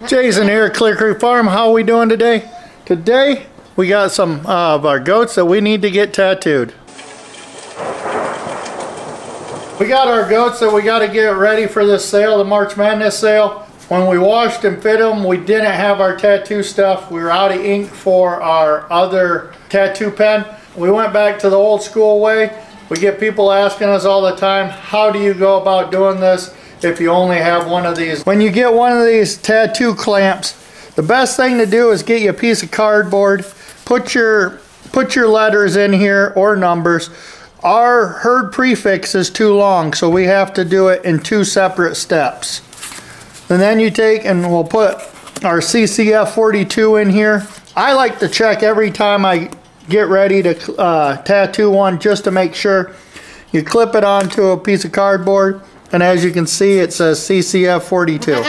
Jason here at Clear Creek Farm. How are we doing today? Today we got some of our goats that we need to get tattooed. We got our goats that we got to get ready for this sale, the March Madness sale. When we washed and fit them, we didn't have our tattoo stuff. We were out of ink for our other tattoo pen. We went back to the old school way. We get people asking us all the time, how do you go about doing this if you only have one of these? When you get one of these tattoo clamps, the best thing to do is get you a piece of cardboard, put your letters in here or numbers. Our herd prefix is too long, so we have to do it in two separate steps. And then you take and we'll put our CCF 42 in here. I like to check every time I get ready to tattoo one just to make sure. You clip it onto a piece of cardboard, and as you can see it says CCF 42.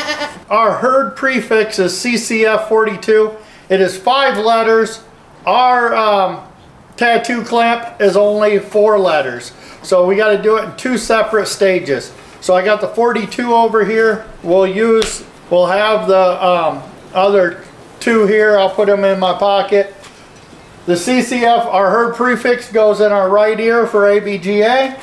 Our herd prefix is CCF 42. It is 5 letters. Our tattoo clamp is only 4 letters. So we got to do it in 2 separate stages. So I got the 42 over here. We'll have the other 2 here. I'll put them in my pocket. The CCF, our herd prefix, goes in our right ear for ABGA.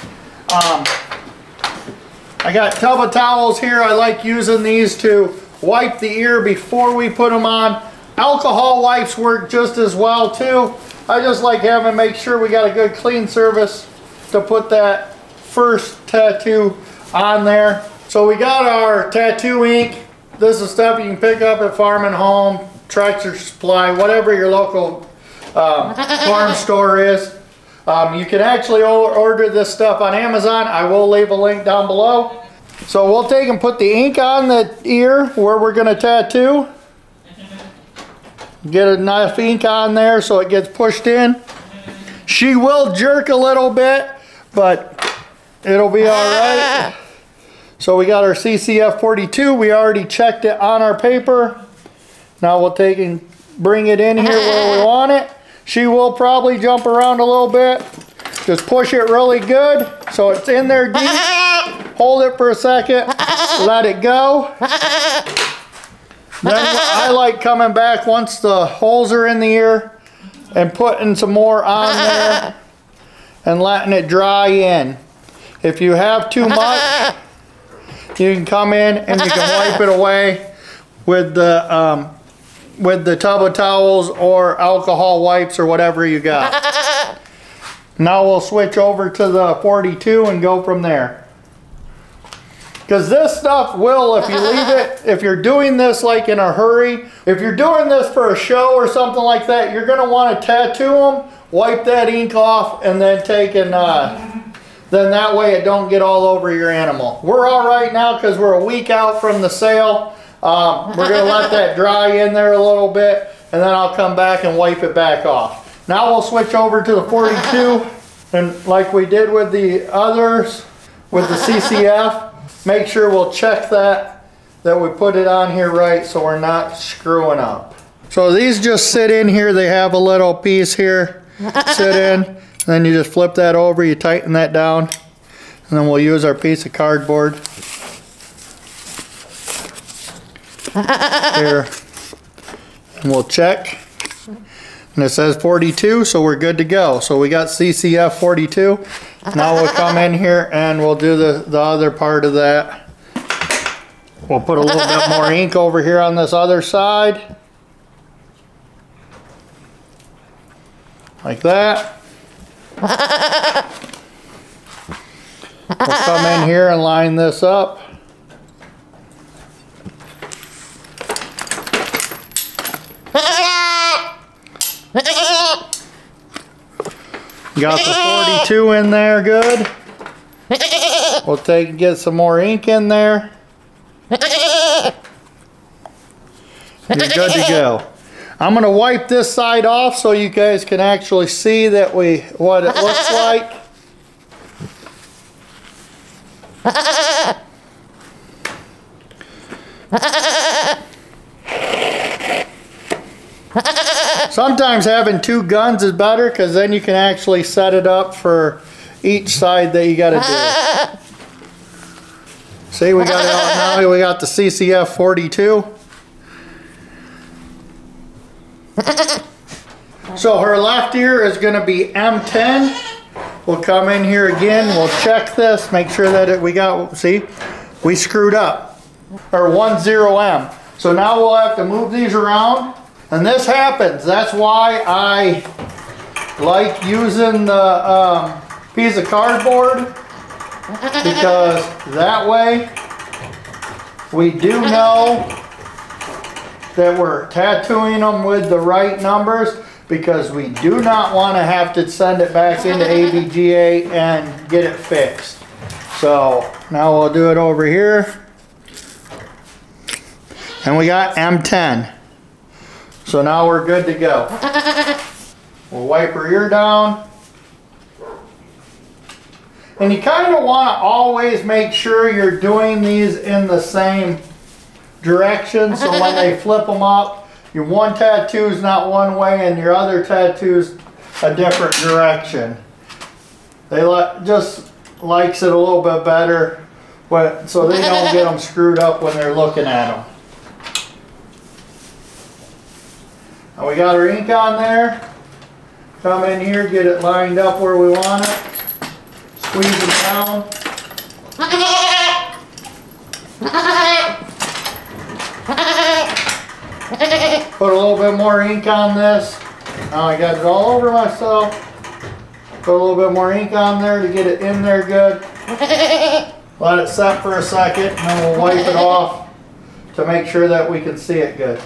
I got tub of towels here. I like using these to wipe the ear before we put them on. Alcohol wipes work just as well too. I just like make sure we got a good clean surface to put that first tattoo on there. So we got our tattoo ink. This is stuff you can pick up at Farm and Home, Tractor Supply, whatever your local farm store is. You can actually order this stuff on Amazon. I will leave a link down below. So we'll take and put the ink on the ear where we're going to tattoo. Get enough ink on there so it gets pushed in. She will jerk a little bit, but it'll be all right. So we got our CCF 42. We already checked it on our paper. Now we'll take and bring it in here where we want it. She will probably jump around a little bit. Just push it really good so it's in there deep. Hold it for a second. Let it go. Then I like coming back once the holes are in the ear and putting some more on there and letting it dry in. If you have too much, you can come in and you can wipe it away with the tub of towels or alcohol wipes or whatever you got. Now we'll switch over to the 42 and go from there. Because this stuff will, if you leave it, if you're doing this like in a hurry, if you're doing this for a show or something like that, you're going to want to tattoo them, wipe that ink off, and then take and then that way it don't get all over your animal. We're all right now because we're a week out from the sale. We're going to let that dry in there a little bit, and then I'll come back and wipe it back off. Now we'll switch over to the 42, and like we did with the others, with the CCF, make sure we'll check that we put it on here right so we're not screwing up. So these just sit in here. They have a little piece here, sit in, and then you just flip that over, you tighten that down, and then we'll use our piece of cardboard here, and we'll check, and it says 42, so we're good to go. So we got CCF 42. Now we'll come in here and we'll do the other part of that. We'll put a little bit more ink over here on this other side, like that. We'll come in here and line this up. Got the 42 in there, good. We'll take and get some more ink in there. You're good to go. I'm going to wipe this side off so you guys can actually see that what it looks like. Sometimes having 2 guns is better because then you can actually set it up for each side that you got to do. See, we got it all now. We got the CCF 42. So her left ear is going to be M10. We'll come in here again, we'll check this, make sure that we got, see, we screwed up. Or 10M. So now we'll have to move these around. And this happens, that's why I like using the piece of cardboard. Because that way we do know that we're tattooing them with the right numbers, because we do not want to have to send it back into ABGA and get it fixed. So now we'll do it over here. And we got M10. So now we're good to go. We'll wipe her ear down. And you kind of want to always make sure you're doing these in the same direction, so when they flip them up, your one tattoo is not one way and your other tattoo's a different direction. They just likes it a little bit better, so they don't get them screwed up when they're looking at them. And we got our ink on there. Come in here, get it lined up where we want it. Squeeze it down. Put a little bit more ink on this. Now I got it all over myself. Put a little bit more ink on there to get it in there good. Let it set for a second, and then we'll wipe it off to make sure that we can see it good.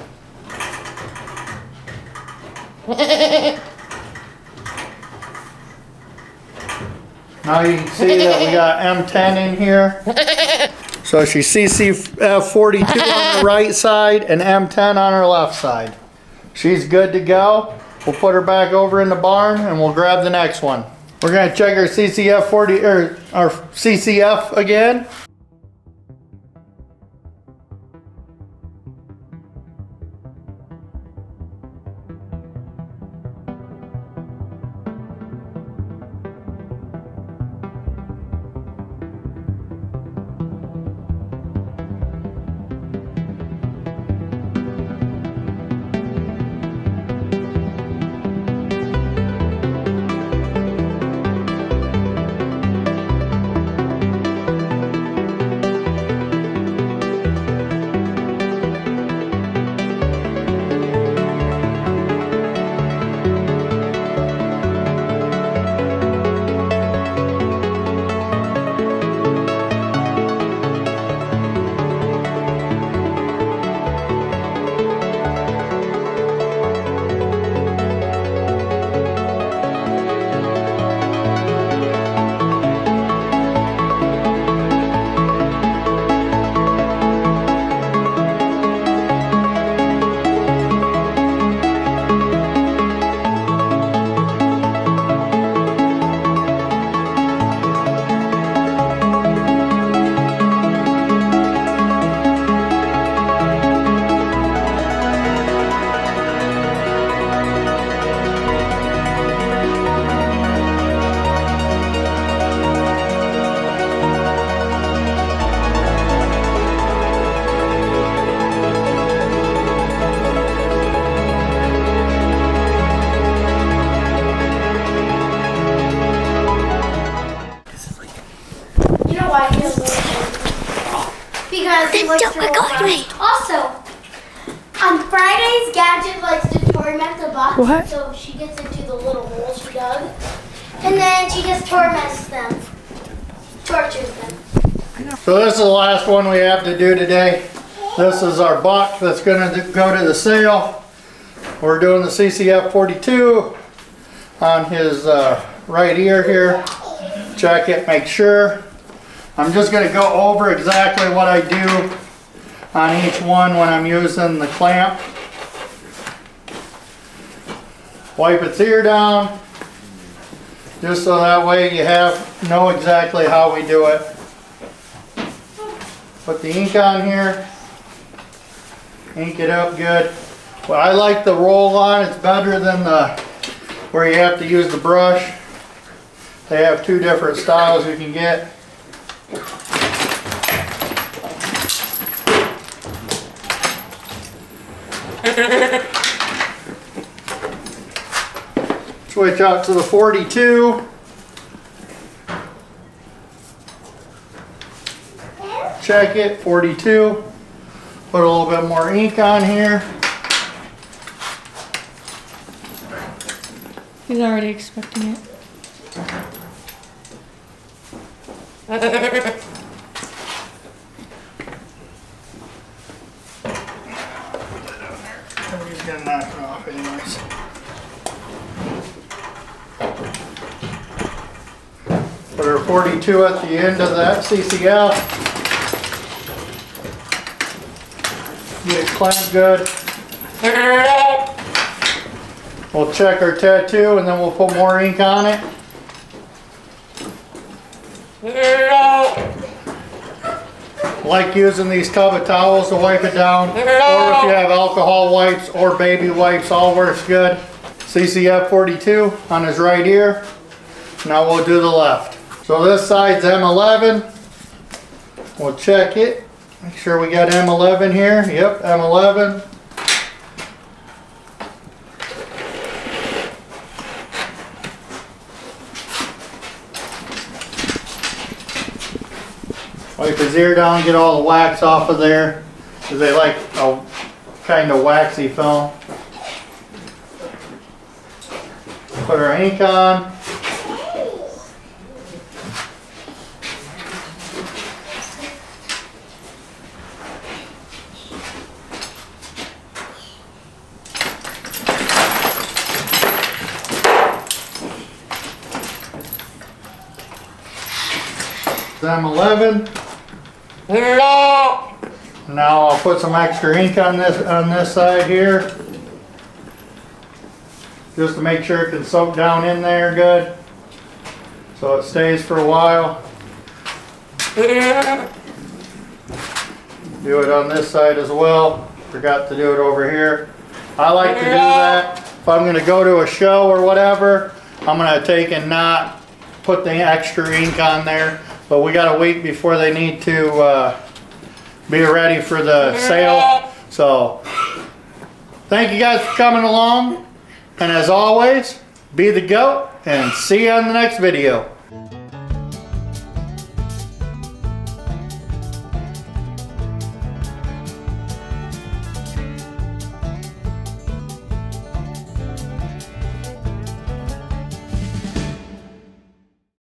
Now you can see that we got M10 in here. So she's CCF42 on the right side and M10 on her left side. She's good to go. We'll put her back over in the barn and we'll grab the next one. We're going to check our CCF40 or our CCF again. Because he likes to roll. Also, on Fridays, Gadget likes to torment the box. What? So she gets into the little hole she dug. And then she just torments them. Tortures them. So this is the last one we have to do today. This is our buck that's going to go to the sale. We're doing the CCF42 on his right ear here. Check it, make sure. I'm just going to go over exactly what I do on each one when I'm using the clamp. Wipe its ear down, just so that way you know exactly how we do it. Put the ink on here, ink it up good. Well, I like the roll-on. It's better than where you have to use the brush. They have two different styles you can get. switch out to the 42. Check it, 42. Put a little bit more ink on here. He's already expecting it. I'm just gonna knock it off anyways. Put our 42 at the end of that CCL. Get it clamped good. We'll check our tattoo and then we'll put more ink on it. Like using these tub of towels to wipe it down, or if you have alcohol wipes or baby wipes, all works good. CCF 42 on his right ear. Now we'll do the left. So this side's M11. We'll check it. Make sure we got M11 here. Yep, M11. Wipe his ear down, get all the wax off of there, because they like a kind of waxy film. Put our ink on. M11. Now I'll put some extra ink on this side here, just to make sure it can soak down in there good, so it stays for a while. Do it on this side as well. Forgot to do it over here. I like to do that if I'm going to go to a show or whatever. I'm going to take and not put the extra ink on there. But we got a week before they need to be ready for the sale. So thank you guys for coming along. And as always, be the GOAT and see you on the next video.